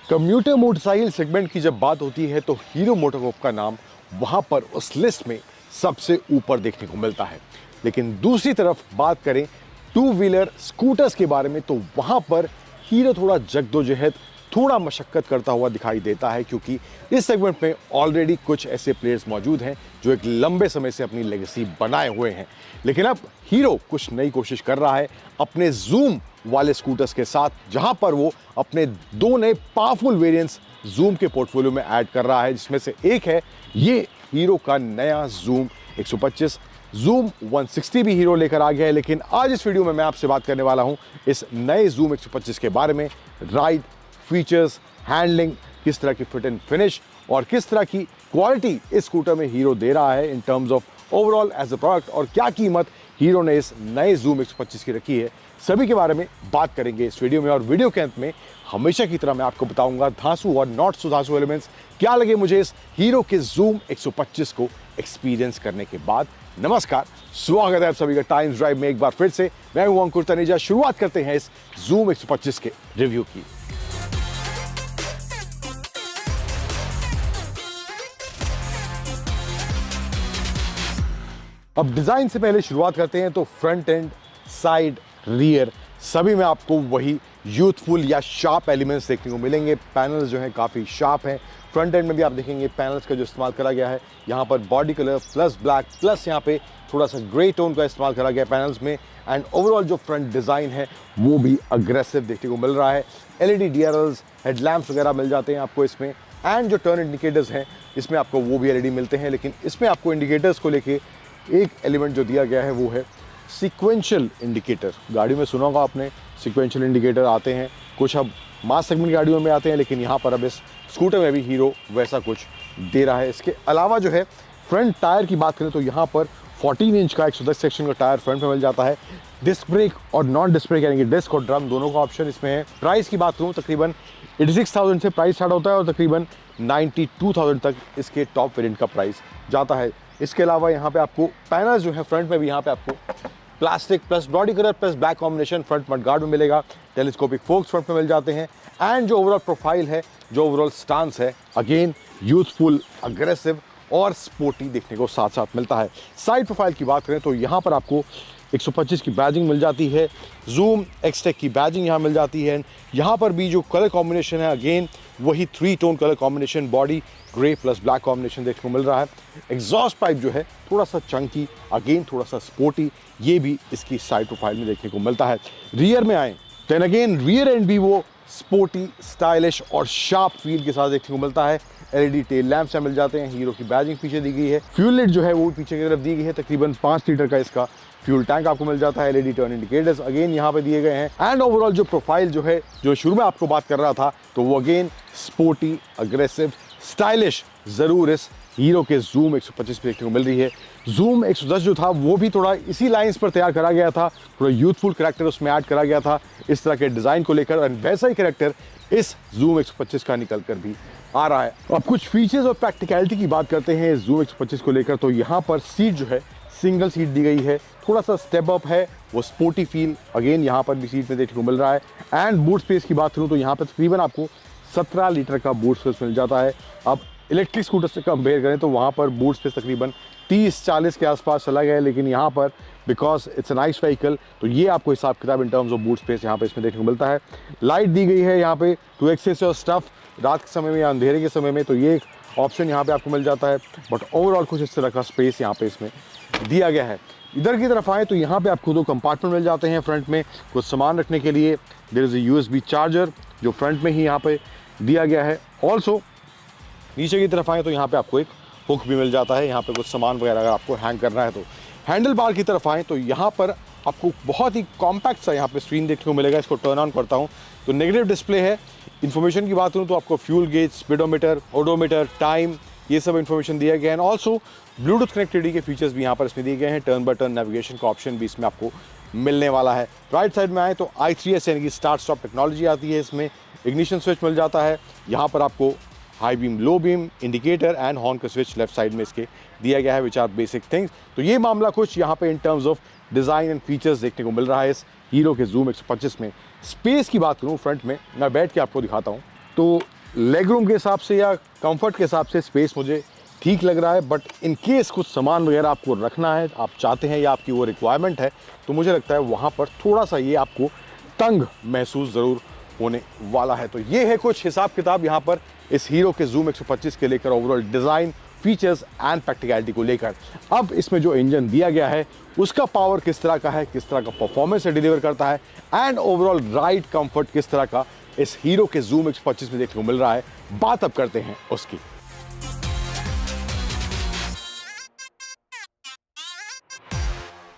Computer motorcycle segment की जब बात होती है तो हीरो मोटोकॉर्प का नाम वहां पर उस लिस्ट में सबसे ऊपर देखने को मिलता है। लेकिन दूसरी तरफ बात करें टू व्हीलर स्कूटर्स के बारे में तो वहां पर हीरो थोड़ा जद्दोजहद, थोड़ा मशक्कत करता हुआ दिखाई देता है, क्योंकि इस सेगमेंट में ऑलरेडी कुछ ऐसे प्लेयर्स मौजूद हैं जो एक लंबे समय से अपनी लेगेसी बनाए हुए हैं। लेकिन अब हीरो कुछ नई कोशिश कर रहा है अपने जूम वाले स्कूटर्स के साथ, जहां पर वो अपने दो नए पावरफुल वेरिएंट्स जूम के पोर्टफोलियो में ऐड कर रहा है, जिसमें से एक है ये हीरो का नया जूम 125। जूम 160 भी हीरो लेकर आ गया है। लेकिन आज इस वीडियो में मैं आपसे बात करने वाला हूं इस नए जूम 125 के बारे में। राइड, फीचर्स, हैंडलिंग, किस तरह की फिट एंड फिनिश और किस तरह की क्वालिटी इस स्कूटर में हीरो दे रहा है in terms of overall as a product, और क्या कीमत हीरो ने इस नए जूम 125 की रखी है, सभी के बारे में बात करेंगे इस वीडियो में। और वीडियो के अंत में हमेशा की तरह मैं आपको बताऊंगा धांसू और नॉट सो धांसू एलिमेंट्स क्या लगे मुझे इस हीरो के जूम 125 को एक्सपीरियंस करने के बाद। नमस्कार, स्वागत है आप सभी का टाइम्स ड्राइव में एक बार फिर से। मैं हूं अंकुर तनेजा। शुरुआत करते हैं इस जूम 125 के रिव्यू की। अब डिजाइन से पहले शुरुआत करते हैं तो फ्रंट एंड, साइड, रियर सभी में आपको वही यूथफुल या शार्प एलिमेंट्स देखने को मिलेंगे। पैनल्स जो हैं काफ़ी शार्प हैं। फ्रंट एंड में भी आप देखेंगे पैनल्स का जो इस्तेमाल करा गया है, यहाँ पर body colour plus black plus यहाँ पे थोड़ा सा ग्रे टोन का इस्तेमाल करा गया पैनल्स में। एंड ओवरऑल जो फ्रंट डिज़ाइन है वो भी अग्रेसिव देखने को मिल रहा है। LED DRLs, हेडलैम्प्स वगैरह मिल जाते हैं आपको इसमें। एंड जो टर्न इंडिकेटर्स हैं इसमें आपको वो भी LED मिलते हैं। लेकिन इसमें आपको इंडिकेटर्स को लेके एक एलिमेंट जो दिया गया है वो है सीक्वेंशियल इंडिकेटर। गाड़ी में सुना होगा आपने, सीक्वेंशियल इंडिकेटर आते हैं कुछ अब मास सेगमेंट गाड़ियों में आते हैं, लेकिन यहाँ पर अब इस स्कूटर में भी हीरो वैसा कुछ दे रहा है। इसके अलावा जो है फ्रंट टायर की बात करें तो यहाँ पर 14 इंच का 110 सेक्शन का टायर फ्रंट में मिल जाता है। डिस्क ब्रेक और नॉन डिस्क ब्रेक यानी कि डिस्क और ड्रम दोनों का ऑप्शन इसमें है। प्राइस की बात करूँ तकरीबन 86,000 से प्राइस स्टार्ट होता है और तकरीबन 92,000 तक इसके टॉप वेरिएंट का प्राइस जाता है। इसके अलावा यहाँ पे आपको पैनल्स जो है फ्रंट में भी यहाँ पे आपको plastic plus body colour plus black combination front mudguard में मिलेगा। टेलीस्कोपिक फोक्स फ्रंट में मिल जाते हैं। एंड जो ओवरऑल प्रोफाइल है, जो ओवरऑल स्टांस है, अगेन यूथफुल, अग्रेसिव और स्पोर्टी देखने को साथ साथ मिलता है। साइड प्रोफाइल की बात करें तो यहाँ पर आपको 125 की बैजिंग मिल जाती है। जूम एक्सटेक की बैजिंग यहाँ मिल जाती है। यहाँ पर भी जो कलर कॉम्बिनेशन है अगेन वही 3 tone colour combination, body grey plus black combination देखने को मिल रहा है। एग्जॉस्ट पाइप जो है थोड़ा सा चंकी, अगेन थोड़ा सा स्पोर्टी, ये भी इसकी साइड प्रोफाइल में देखने को मिलता है। रियर में आए देन अगेन रियर एंड भी वो स्पोर्टी, स्टाइलिश और शार्प फील के साथ देखने को मिलता है। LED टेल लैंप से मिल जाते हैं। हीरो की बैजिंग पीछे दी गई है। फ्यूल लिड जो है वो पीछे की तरफ दी गई है। तकरीबन 5 लीटर का इसका फ्यूल टैंक आपको मिल जाता है। LED टर्न इंडिकेटर्स अगेन यहाँ पे दिए गए हैं। एंड ओवरऑल जो प्रोफाइल जो है, जो शुरू में आपको बात कर रहा था, तो वो अगेन स्पोर्टी, अग्रेसिव, स्टाइलिश जरूर इस हीरो के जूम 125 पे देखने को मिल रही है। जूम 110 जो था वो भी थोड़ा इसी लाइंस पर तैयार करा गया था, थोड़ा यूथफुल कैरेक्टर उसमें ऐड करा गया था इस तरह के डिज़ाइन को लेकर, और वैसा ही कैरेक्टर इस जूम 125 का निकल कर भी आ रहा है। अब कुछ फीचर्स और प्रैक्टिकलिटी की बात करते हैं जूम 125 को लेकर तो यहाँ पर सीट जो है सिंगल सीट दी गई है, थोड़ा सा स्टेप अप है, वो स्पोर्टी फील अगेन यहाँ पर भी सीट में देखने को मिल रहा है। एंड बूट स्पेस की बात करूँ तो यहाँ पर तकरीबन आपको 17 लीटर का बूट स्पेस मिल जाता है। अब इलेक्ट्रिक स्कूटर से कंपेयर करें तो वहाँ पर बूट स्पेस तकरीबन 30-40 के आसपास चला गया है, लेकिन यहाँ पर because it's a nice vehicle तो ये आपको हिसाब किताब इन टर्म्स ऑफ बूट स्पेस यहाँ पे इसमें देखने को मिलता है। लाइट दी गई है यहाँ पे टू एक्सेस योर स्टफ, रात के समय में या अंधेरे के समय में, तो ये एक ऑप्शन यहाँ पे आपको मिल जाता है। बट ओवरऑल कुछ इस तरह का स्पेस यहाँ पे इसमें दिया गया है। इधर की तरफ आए तो यहाँ पे आपको 2 कंपार्टमेंट मिल जाते हैं फ्रंट में कुछ सामान रखने के लिए। There is a USB charger जो फ्रंट में ही यहाँ पे दिया गया है। ऑल्सो नीचे की तरफ आए तो यहाँ पे आपको एक हुक भी मिल जाता है, यहाँ पे कुछ सामान वगैरह अगर आपको हैंग करना है तो। हैंडल बार की तरफ आए तो यहाँ पर आपको बहुत ही कॉम्पैक्ट सा यहाँ पे स्क्रीन देखने को मिलेगा। इसको टर्न ऑन करता हूँ तो नेगेटिव डिस्प्ले है। इन्फॉर्मेशन की बात करूँ तो आपको fuel gauge, speedometer, odometer, time, ये सब इन्फॉर्मेशन दिया गया है। ऑल्सो ब्लूटूथ कनेक्टिविटी के फीचर्स भी यहाँ पर इसमें दिए गए हैं। टर्न बाय टर्न नेविगेशन का ऑप्शन भी इसमें आपको मिलने वाला है। राइट साइड में आए तो I3S यानी कि स्टार्ट स्टॉप टेक्नोलॉजी आती है इसमें। इग्निशन स्विच मिल जाता है। यहाँ पर आपको high beam, low beam, indicator and horn का स्विच लेफ्ट साइड में इसके दिया गया है, विच आर बेसिक थिंग्स। तो ये मामला कुछ यहाँ पे इन terms of design and features देखने को मिल रहा है इस हीरो के जूम 125 में। स्पेस की बात करूँ फ्रंट में, मैं बैठ के आपको दिखाता हूँ तो लेग रूम के हिसाब से या कंफर्ट के हिसाब से स्पेस मुझे ठीक लग रहा है, बट इन केस कुछ सामान वगैरह आपको रखना है, आप चाहते हैं या आपकी वो रिक्वायरमेंट है, तो मुझे लगता है वहाँ पर थोड़ा सा ये आपको तंग महसूस ज़रूर होने वाला है। तो ये है कुछ हिसाब किताब यहाँ पर इस हीरो के जूम 125 के लेकर overall design, features and practicality को लेकर। अब इसमें जो इंजन दिया गया है उसका पावर किस तरह का है, किस तरह का परफॉर्मेंस से डिलीवर करता है एंड ओवरऑल राइड कंफर्ट किस तरह का इस हीरो के जूम 125 में देखने को मिल रहा है, बात अब करते हैं उसकी।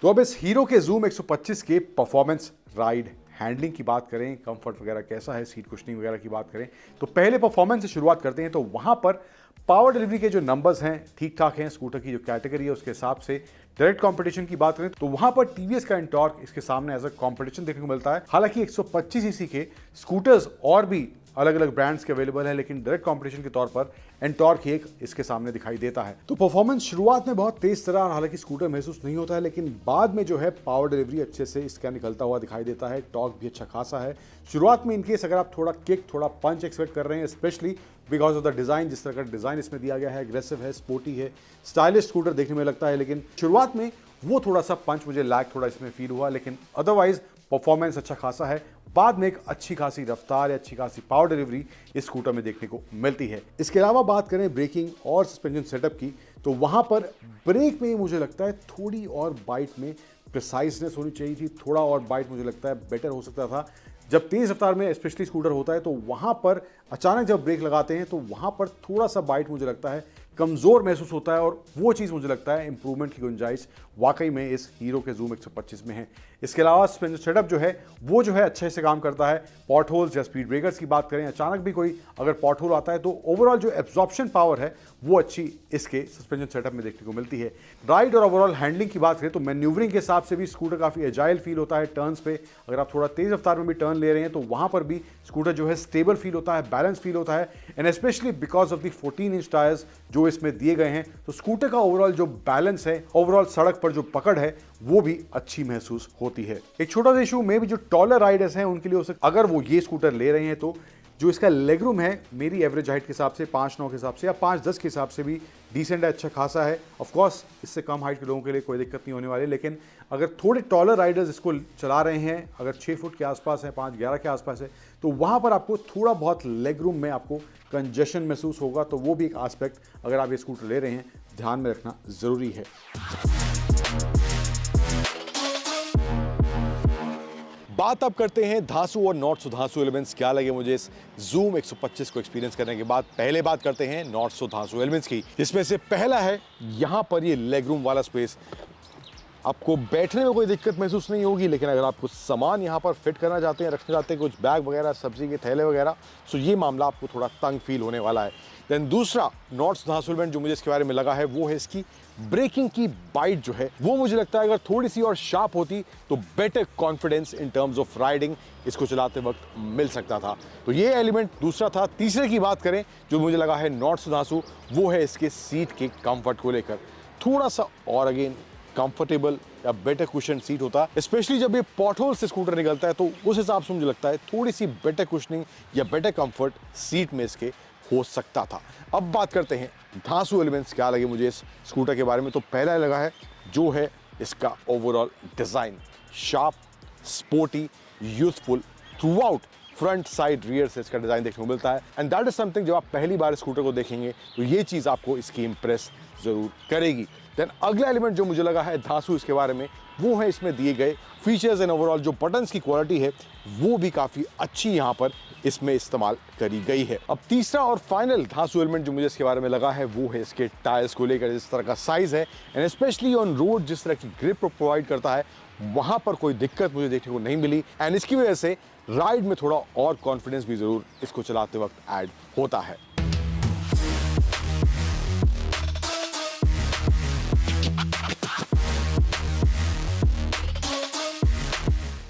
तो अब इस हीरो के जूम 125 के परफॉर्मेंस, राइड, हैंडलिंग की बात करें, कंफर्ट वगैरह कैसा है, सीट कुशनिंग वगैरह की बात करें, तो पहले परफॉर्मेंस से शुरुआत करते हैं। तो वहां पर पावर डिलीवरी के जो नंबर्स हैं ठीक ठाक हैं, स्कूटर की जो कैटेगरी है उसके हिसाब से। डायरेक्ट कंपटीशन की बात करें तो वहां पर टीवीएस का एंटॉर्क इसके सामने एज अ कंपटीशन देखने को मिलता है। हालांकि 125 सीसी के स्कूटर्स और भी अलग अलग ब्रांड्स के अवेलेबल है, लेकिन डायरेक्ट कंपटीशन के तौर पर एंटॉर्क ही एक इसके सामने दिखाई देता है। तो परफॉर्मेंस शुरुआत में बहुत तेज तरह हालांकि स्कूटर महसूस नहीं होता है, लेकिन बाद में जो है पावर डिलीवरी अच्छे से इसका निकलता हुआ दिखाई देता है। टॉर्क भी अच्छा खासा है। शुरुआत में इनकेस अगर आप थोड़ा किक, थोड़ा पंच एक्सपेक्ट कर रहे हैं, specially because of the design, जिस तरह का डिजाइन इसमें दिया गया है, एग्रेसिव है, स्पोर्टी है, स्टाइलिश स्कूटर देखने में लगता है, लेकिन शुरुआत में वो थोड़ा सा पंच मुझे लैग थोड़ा इसमें फील हुआ, लेकिन अदरवाइज परफॉर्मेंस अच्छा खासा है। बाद में एक अच्छी खासी रफ्तार या अच्छी खासी पावर डिलीवरी इस स्कूटर में देखने को मिलती है। इसके अलावा बात करें ब्रेकिंग और सस्पेंशन सेटअप की, तो वहां पर ब्रेक में मुझे लगता है थोड़ी और बाइट में प्रिसाइजनेस होनी चाहिए थी, थोड़ा और बाइट मुझे लगता है बेटर हो सकता था। जब तेज रफ्तार में स्पेशली स्कूटर होता है तो वहां पर अचानक जब ब्रेक लगाते हैं तो वहां पर थोड़ा सा बाइट मुझे लगता है कमजोर महसूस होता है, और वो चीज़ मुझे लगता है इंप्रूवमेंट की गुंजाइश वाकई में इस हीरो के जूम 125 में है। इसके अलावा सस्पेंशन सेटअप जो है वो जो है अच्छे से काम करता है। पॉट होल्स या स्पीड ब्रेकर्स की बात करें, अचानक भी कोई अगर पॉट होल आता है तो ओवरऑल जो एब्जॉर्प्शन पावर है वो अच्छी इसके सस्पेंशन सेटअप में देखने को मिलती है। राइड और ओवरऑल हैंडलिंग की बात करें तो मैन्यूवरिंग के हिसाब से भी स्कूटर काफ़ी एजाइल फील होता है। टर्न्स पे अगर आप थोड़ा तेज रफ्तार में भी टर्न ले रहे हैं तो वहां पर भी स्कूटर जो है स्टेबल फील होता है, बैलेंस फील होता है, and specially because of the 14 inch tyres जो इसमें दिए गए हैं, तो स्कूटर का ओवरऑल जो बैलेंस है, ओवरऑल सड़क पर जो पकड़ है वो भी अच्छी महसूस होती है। एक छोटा सा इशू में भी जो टॉलर राइडर्स हैं उनके लिए हो सकता, अगर वो ये स्कूटर ले रहे हैं तो जो इसका लेग रूम है मेरी एवरेज हाइट के हिसाब से 5'9" के हिसाब से या 5'10" के हिसाब से भी डिसेंट है, अच्छा खासा है। ऑफ कोर्स इससे कम हाइट के लोगों के लिए कोई दिक्कत नहीं होने वाली, लेकिन अगर थोड़े टॉलर राइडर्स इसको चला रहे हैं, अगर 6 फुट के आसपास है, 5'11" के आसपास है, तो वहाँ पर आपको थोड़ा बहुत लेग रूम में आपको कंजेशन महसूस होगा। तो वो भी एक आस्पेक्ट अगर आप ये स्कूटर ले रहे हैं ध्यान में रखना ज़रूरी है। बात अब करते हैं धांसू और नॉट सो धांसू एलिमेंट्स क्या लगे मुझे इस जूम 125 को एक्सपीरियंस करने के बाद। पहले बात करते हैं नॉट सो धांसू एलिमेंट्स की, जिसमें से पहला है यहां पर ये लेग रूम वाला स्पेस। आपको बैठने में कोई दिक्कत महसूस नहीं होगी, लेकिन अगर आप कुछ सामान यहाँ पर फिट करना चाहते हैं, रखना चाहते हैं, कुछ बैग वगैरह, सब्जी के थैले वगैरह, तो ये मामला आपको थोड़ा तंग फील होने वाला है। देन दूसरा नॉट सो धांसू एलिमेंट जो मुझे इसके बारे में लगा है वो है इसकी ब्रेकिंग की बाइट जो है, वो मुझे लगता है अगर थोड़ी सी और शार्प होती तो better confidence in terms of riding इसको चलाते वक्त मिल सकता था। तो ये एलिमेंट दूसरा था। तीसरे की बात करें जो मुझे लगा है नॉट सो धांसू, वो है इसके सीट के कंफर्ट को लेकर। थोड़ा सा और अगेन कंफर्टेबल या बेटर कुशन सीट होता, स्पेशली जब ये पॉटहोल से स्कूटर निकलता है, तो उस हिसाब से मुझे लगता है थोड़ी सी बेटर कुशनिंग या बेटर कंफर्ट सीट में इसके हो सकता था। अब बात करते हैं धांसू एलिमेंट्स क्या लगे मुझे इस स्कूटर के बारे में। तो पहला लगा है जो है इसका overall design, sharp, sporty, youthful through out, front side rear से इसका डिजाइन देखने को मिलता है, एंड दैट इज समथिंग जब आप पहली बार स्कूटर को देखेंगे तो ये चीज आपको इसकी इंप्रेस जरूर करेगी। देन अगला एलिमेंट जो मुझे लगा है धांसू इसके बारे में, वो है इसमें दिए गए फीचर्स एंड ओवरऑल जो बटन्स की क्वालिटी है वो भी काफी अच्छी यहाँ पर इसमें इस्तेमाल करी गई है। अब तीसरा और फाइनल धांसू एलिमेंट जो मुझे इसके बारे में लगा है वो है इसके टायर्स को लेकर, जिस तरह का साइज है एंड स्पेशली ऑन रोड जिस तरह की ग्रिप प्रोवाइड करता है, वहां पर कोई दिक्कत मुझे देखने को नहीं मिली, एंड इसकी वजह से राइड में थोड़ा और कॉन्फिडेंस भी जरूर इसको चलाते वक्त ऐड होता है।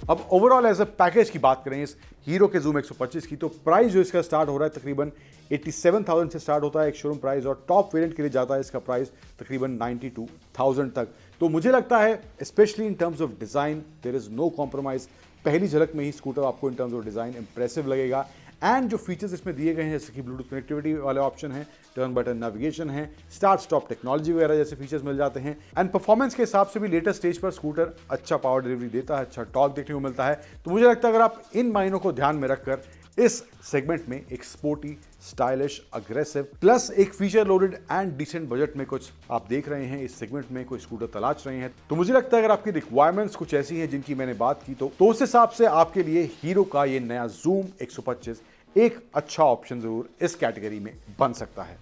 अब ओवरऑल एज अ पैकेज की बात करें इस हीरो के जूम 125 की, तो प्राइस जो इसका स्टार्ट हो रहा है तकरीबन 87,000 से स्टार्ट होता है एक शोरूम प्राइस, और टॉप वेरिएंट के लिए जाता है इसका प्राइस तकरीबन 92,000 तक। तो मुझे लगता है specially in terms of design there is no compromise. पहली झलक में ही स्कूटर आपको in terms of design impressive लगेगा, एंड जो फीचर्स इसमें दिए गए हैं जैसे कि ब्लूटूथ कनेक्टिविटी वाले ऑप्शन हैं, टर्न बटन नेविगेशन है, स्टार्ट स्टॉप टेक्नोलॉजी वगैरह जैसे फीचर्स मिल जाते हैं। एंड परफॉर्मेंस के हिसाब से भी लेटेस्ट स्टेज पर स्कूटर अच्छा पावर डिलीवरी देता है, अच्छा टॉर्क देखने को मिलता है। तो मुझे लगता है अगर आप इन मायनों को ध्यान में रखकर इस सेगमेंट में एक स्पोर्टी, स्टाइलिश, अग्रेसिव प्लस एक feature loaded and decent budget में कुछ आप देख रहे हैं, इस सेगमेंट में कोई स्कूटर तलाश रहे हैं, तो मुझे लगता है अगर आपकी रिक्वायरमेंट्स कुछ ऐसी हैं जिनकी मैंने बात की तो उस हिसाब से आपके लिए हीरो का ये नया जूम 125 एक अच्छा ऑप्शन जरूर इस कैटेगरी में बन सकता है।